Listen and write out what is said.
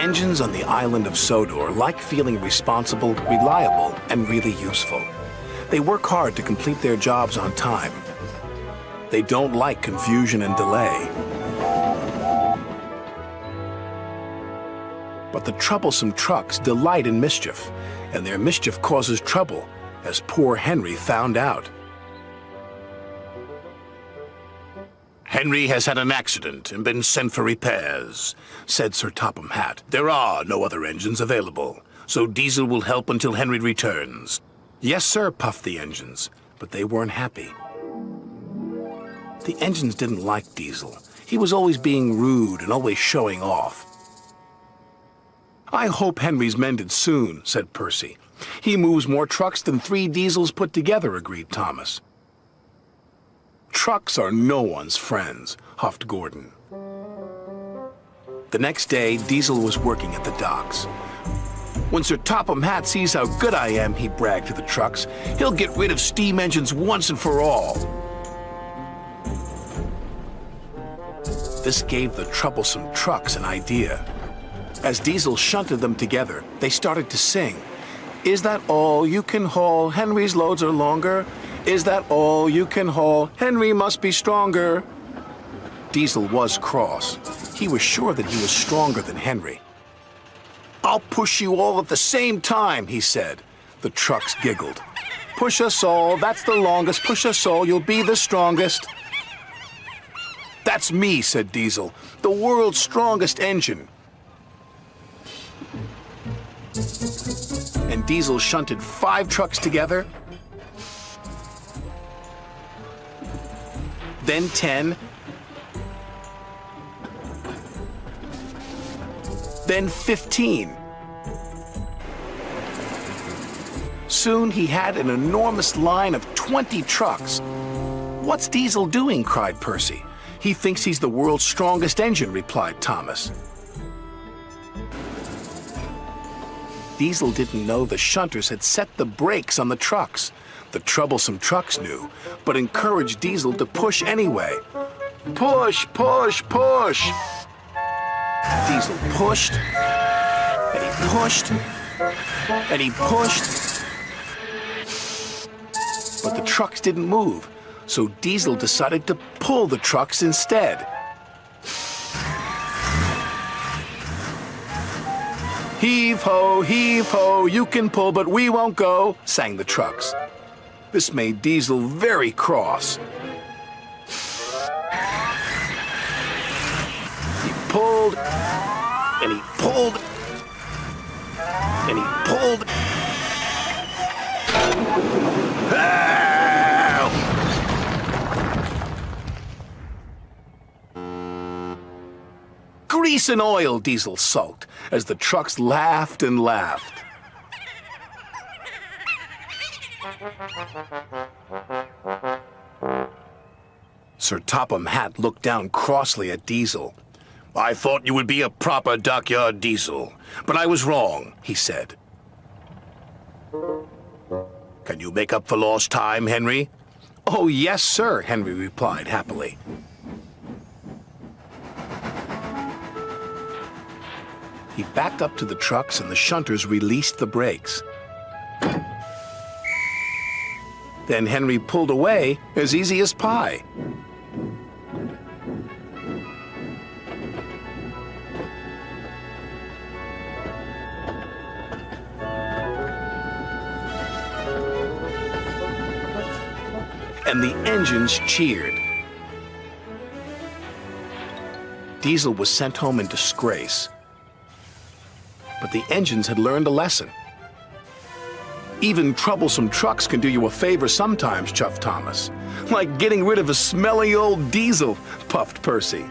Engines on the island of Sodor like feeling responsible, reliable, and really useful. They work hard to complete their jobs on time. They don't like confusion and delay. But the troublesome trucks delight in mischief, and their mischief causes trouble, as poor Henry found out. Henry has had an accident and been sent for repairs, said Sir Topham Hatt. There are no other engines available, so Diesel will help until Henry returns. Yes, sir, puffed the engines, but they weren't happy. The engines didn't like Diesel. He was always being rude and always showing off. I hope Henry's mended soon, said Percy. He moves more trucks than 3 Diesels put together, agreed Thomas. Trucks are no one's friends, huffed Gordon. The next day, Diesel was working at the docks. When Sir Topham Hatt sees how good I am, he bragged to the trucks, he'll get rid of steam engines once and for all. This gave the troublesome trucks an idea. As Diesel shunted them together, they started to sing. Is that all you can haul? Henry's loads are longer. Is that all you can haul? Henry must be stronger. Diesel was cross. He was sure that he was stronger than Henry. I'll push you all at the same time, he said. The trucks giggled. Push us all, that's the longest. Push us all, you'll be the strongest. That's me, said Diesel, the world's strongest engine. And Diesel shunted 5 trucks together, then 10, then 15. Soon he had an enormous line of 20 trucks. What's Diesel doing? Cried Percy. He thinks he's the world's strongest engine, replied Thomas. Diesel didn't know the shunters had set the brakes on the trucks. The troublesome trucks knew, but encouraged Diesel to push anyway. Push, push, push! Diesel pushed, and he pushed, and he pushed. But the trucks didn't move, so Diesel decided to pull the trucks instead. Heave ho, you can pull, but we won't go, sang the trucks. This made Diesel very cross. He pulled, and he pulled, and he pulled. Help! Grease and oil, Diesel sulked, as the trucks laughed and laughed. Sir Topham Hatt looked down crossly at Diesel. I thought you would be a proper dockyard Diesel, but I was wrong, he said. Can you make up for lost time, Henry? Oh, yes, sir, Henry replied happily. He backed up to the trucks and the shunters released the brakes. Then Henry pulled away as easy as pie. And the engines cheered. Diesel was sent home in disgrace. But the engines had learned a lesson. Even troublesome trucks can do you a favor sometimes, chuffed Thomas. Like getting rid of a smelly old Diesel, puffed Percy.